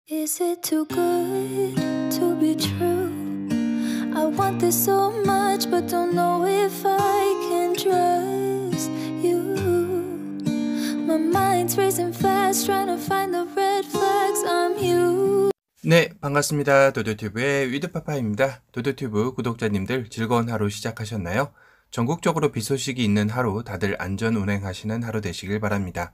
Is it too good to be true? I want this so much but don't know if I can trust you. My mind's racing fast trying to find the red flags. I'm you. 네, 반갑습니다. 도도튜브의 위드파파입니다. 도도튜브 구독자님들 즐거운 하루 시작하셨나요? 전국적으로 비 소식이 있는 하루 다들 안전 운행하시는 하루 되시길 바랍니다.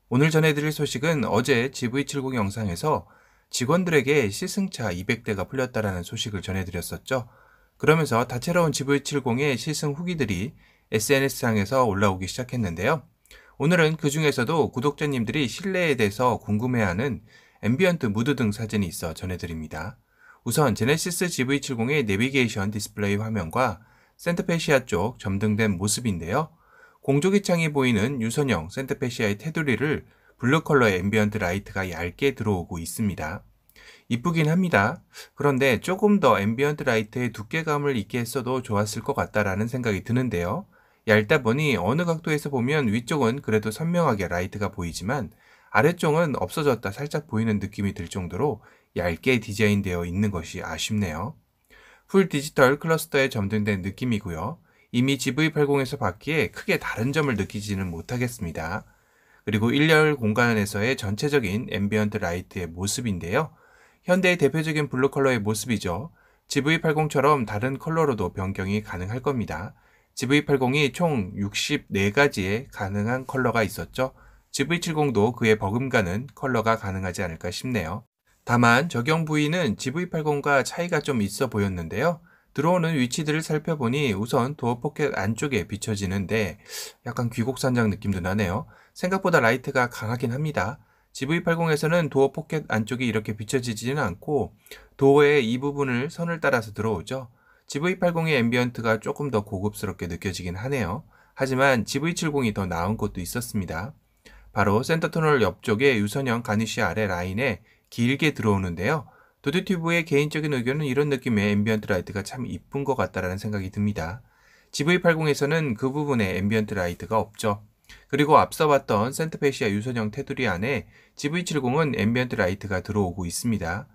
오늘 전해드릴 소식은 어제 GV70 영상에서 직원들에게 시승차 200대가 풀렸다라는 소식을 전해드렸었죠. 그러면서 다채로운 GV70의 시승 후기들이 SNS상에서 올라오기 시작했는데요. 오늘은 그 중에서도 구독자님들이 실내에 대해서 궁금해하는 앰비언트 무드 등 사진이 있어 전해드립니다. 우선 제네시스 GV70의 내비게이션 디스플레이 화면과 센터페시아 쪽 점등된 모습인데요. 공조기 창이 보이는 유선형 센터페시아의 테두리를 블루 컬러의 앰비언트 라이트가 얇게 들어오고 있습니다. 이쁘긴 합니다. 그런데 조금 더 앰비언트 라이트의 두께감을 있게 했어도 좋았을 것 같다라는 생각이 드는데요. 얇다 보니 어느 각도에서 보면 위쪽은 그래도 선명하게 라이트가 보이지만 아래쪽은 없어졌다 살짝 보이는 느낌이 들 정도로 얇게 디자인되어 있는 것이 아쉽네요. 풀 디지털 클러스터에 점등된 느낌이고요. 이미 GV80에서 봤기에 크게 다른 점을 느끼지는 못하겠습니다. 그리고 1열 공간에서의 전체적인 앰비언트 라이트의 모습인데요. 현대의 대표적인 블루 컬러의 모습이죠. GV80처럼 다른 컬러로도 변경이 가능할 겁니다. GV80이 총 64가지의 가능한 컬러가 있었죠. GV70도 그에 버금가는 컬러가 가능하지 않을까 싶네요. 다만 적용 부위는 GV80과 차이가 좀 있어 보였는데요. 들어오는 위치들을 살펴보니 우선 도어 포켓 안쪽에 비춰지는데 약간 귀곡산장 느낌도 나네요. 생각보다 라이트가 강하긴 합니다. GV80에서는 도어 포켓 안쪽이 이렇게 비춰지지는 않고 도어의 이 부분을 선을 따라서 들어오죠. GV80의 앰비언트가 조금 더 고급스럽게 느껴지긴 하네요. 하지만 GV70이 더 나은 것도 있었습니다. 바로 센터 터널 옆쪽에 유선형 가니쉬 아래 라인에 길게 들어오는데요. 도도튜브의 개인적인 의견은 이런 느낌의 앰비언트 라이트가 참 이쁜 것 같다라는 생각이 듭니다. GV80에서는 그 부분에 앰비언트 라이트가 없죠. 그리고 앞서 봤던 센터페시아 유선형 테두리 안에 GV70은 앰비언트 라이트가 들어오고 있습니다.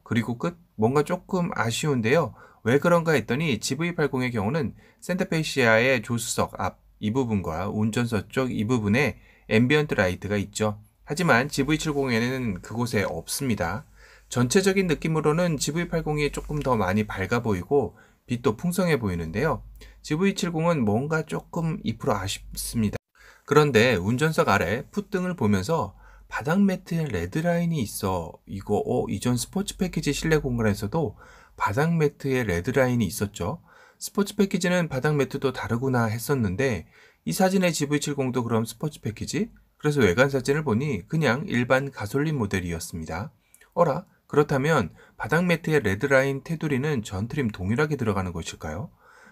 그리고 끝? 뭔가 조금 아쉬운데요. 왜 그런가 했더니 GV80의 경우는 센터페시아의 조수석 앞 이 부분과 운전석 쪽 이 부분에 앰비언트 라이트가 있죠. 하지만 GV70에는 그곳에 없습니다. 전체적인 느낌으로는 GV80이 조금 더 많이 밝아 보이고 빛도 풍성해 보이는데요. GV70은 뭔가 조금 2% 아쉽습니다. 그런데 운전석 아래 풋등을 보면서 바닥 매트에 레드라인이 있어. 이거 이전 스포츠 패키지 실내 공간에서도 바닥 매트에 레드라인이 있었죠. 스포츠 패키지는 바닥 매트도 다르구나 했었는데 이 사진의 GV70도 그럼 스포츠 패키지? 그래서 외관 사진을 보니 그냥 일반 가솔린 모델이었습니다. 어라? 그렇다면 바닥 매트의 레드라인 테두리는 전 트림 동일하게 들어가는 것일까요?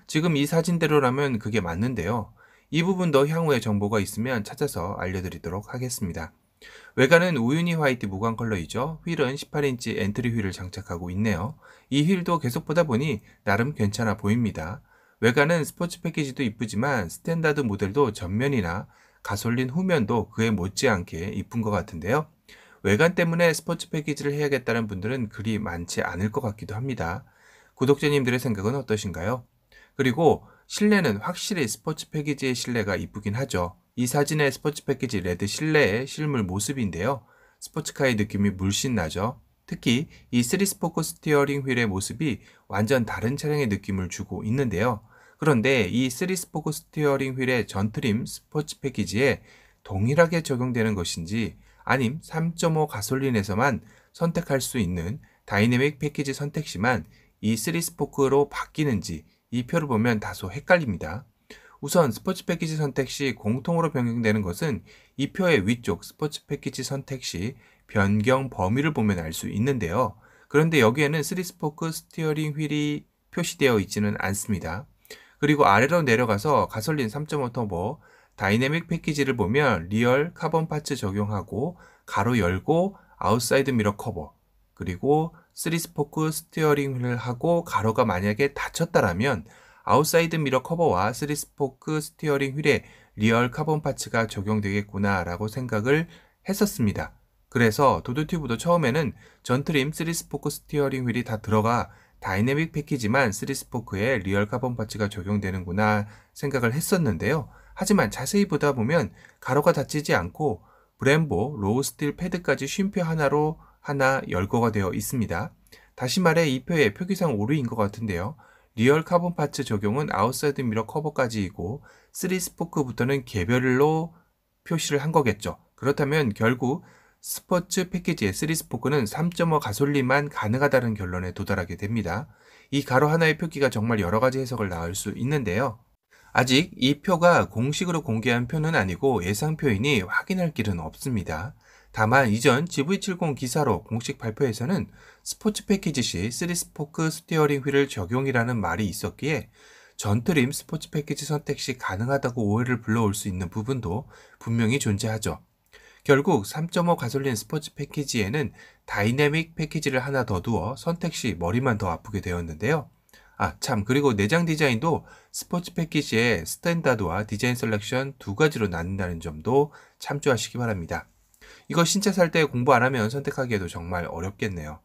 지금 이 사진대로라면 그게 맞는데요. 이 부분도 향후에 정보가 있으면 찾아서 알려드리도록 하겠습니다. 외관은 우유니 화이트 무광 컬러이죠. 휠은 18인치 엔트리 휠을 장착하고 있네요. 이 휠도 계속 보다 보니 나름 괜찮아 보입니다. 외관은 스포츠 패키지도 이쁘지만 스탠다드 모델도 전면이나 가솔린 후면도 그에 못지않게 이쁜 것 같은데요. 외관 때문에 스포츠 패키지를 해야겠다는 분들은 그리 많지 않을 것 같기도 합니다. 구독자님들의 생각은 어떠신가요? 그리고 실내는 확실히 스포츠 패키지의 실내가 이쁘긴 하죠. 이 사진의 스포츠 패키지 레드 실내의 실물 모습인데요. 스포츠카의 느낌이 물씬 나죠. 특히 이 3스포크 스티어링 휠의 모습이 완전 다른 차량의 느낌을 주고 있는데요. 그런데 이 3스포크 스티어링 휠의 전 트림 스포츠 패키지에 동일하게 적용되는 것인지 아님 3.5 가솔린에서만 선택할 수 있는 다이내믹 패키지 선택 시만 이 3스포크로 바뀌는지 이 표를 보면 다소 헷갈립니다. 우선 스포츠 패키지 선택 시 공통으로 변경되는 것은 이 표의 위쪽 스포츠 패키지 선택 시 변경 범위를 보면 알 수 있는데요. 그런데 여기에는 3스포크 스티어링 휠이 표시되어 있지는 않습니다. 그리고 아래로 내려가서 가솔린 3.5 터보 다이내믹 패키지를 보면 리얼 카본 파츠 적용하고 가로 열고 아웃사이드 미러 커버 그리고 3스포크 스티어링 휠을 하고 가로가 만약에 닫혔다라면 아웃사이드 미러 커버와 3스포크 스티어링 휠에 리얼 카본 파츠가 적용되겠구나 라고 생각을 했었습니다. 그래서 도도튜브도 처음에는 전트림 3스포크 스티어링 휠이 다 들어가 다이내믹 패키지만 3스포크에 리얼 카본 파츠가 적용되는구나 생각을 했었는데요. 하지만 자세히 보다 보면 가로가 닫히지 않고 브렘보 로우 스틸 패드까지 쉼표 하나로 하나 열거가 되어 있습니다. 다시 말해 이 표의 표기상 오류인 것 같은데요. 리얼 카본 파츠 적용은 아웃사이드 미러 커버까지이고 3스포크부터는 개별로 표시를 한 거겠죠. 그렇다면 결국 스포츠 패키지의 3스포크는 3.5 가솔린만 가능하다는 결론에 도달하게 됩니다. 이 가로 하나의 표기가 정말 여러 가지 해석을 낳을 수 있는데요. 아직 이 표가 공식으로 공개한 표는 아니고 예상표이니 확인할 길은 없습니다. 다만 이전 GV70 기사로 공식 발표에서는 스포츠 패키지 시 3스포크 스티어링 휠을 적용이라는 말이 있었기에 전트림 스포츠 패키지 선택 시 가능하다고 오해를 불러올 수 있는 부분도 분명히 존재하죠. 결국 3.5 가솔린 스포츠 패키지에는 다이내믹 패키지를 하나 더 두어 선택 시 머리만 더 아프게 되었는데요. 그리고 내장 디자인도 스포츠 패키지의 스탠다드와 디자인 셀렉션 두 가지로 나눈다는 점도 참조하시기 바랍니다. 이거 신차 살 때 공부 안 하면 선택하기에도 정말 어렵겠네요.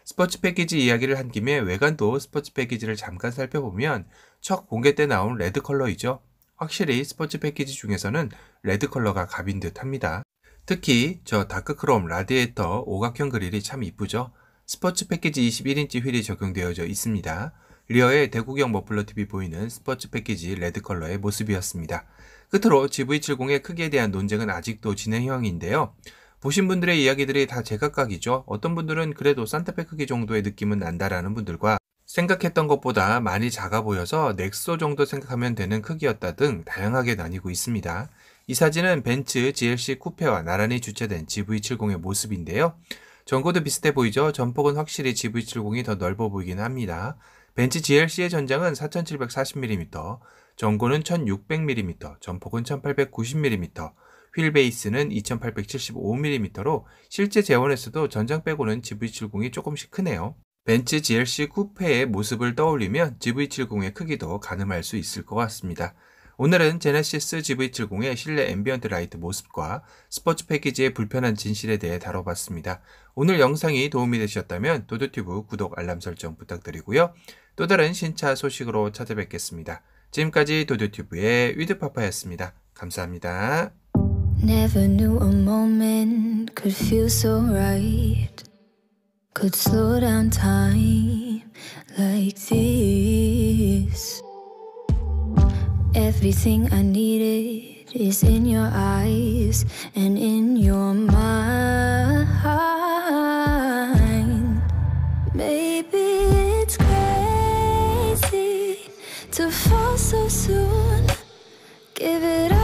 스포츠 패키지 이야기를 한 김에 외관도 스포츠 패키지를 잠깐 살펴보면 첫 공개 때 나온 레드 컬러이죠. 확실히 스포츠 패키지 중에서는 레드 컬러가 갑인 듯 합니다. 특히 저 다크크롬 라디에이터 오각형 그릴이 참 이쁘죠. 스포츠 패키지 21인치 휠이 적용되어져 있습니다. 리어에 대구경 머플러 팁이 보이는 스포츠 패키지 레드 컬러의 모습이었습니다. 끝으로 GV70의 크기에 대한 논쟁은 아직도 진행형인데요. 보신 분들의 이야기들이 다 제각각이죠. 어떤 분들은 그래도 산타페 크기 정도의 느낌은 난다라는 분들과 생각했던 것보다 많이 작아 보여서 넥소 정도 생각하면 되는 크기였다 등 다양하게 나뉘고 있습니다. 이 사진은 벤츠 GLC 쿠페와 나란히 주차된 GV70의 모습인데요. 전고도 비슷해 보이죠? 전폭은 확실히 GV70이 더 넓어 보이긴 합니다. 벤츠 GLC의 전장은 4740mm, 전고는 1600mm, 전폭은 1890mm, 휠 베이스는 2875mm로 실제 재원에서도 전장 빼고는 GV70이 조금씩 크네요. 벤츠 GLC 쿠페의 모습을 떠올리면 GV70의 크기도 가늠할 수 있을 것 같습니다. 오늘은 제네시스 GV70의 실내 앰비언트 라이트 모습과 스포츠 패키지의 불편한 진실에 대해 다뤄봤습니다. 오늘 영상이 도움이 되셨다면 도도튜브 구독 알람 설정 부탁드리고요. 또 다른 신차 소식으로 찾아뵙겠습니다. 지금까지 도도튜브의 위드파파였습니다. 감사합니다. Never knew a moment could feel so right, could slow down time like this. Everything I needed is in your eyes and in your mind. Maybe it's crazy to fall so soon. Give it up.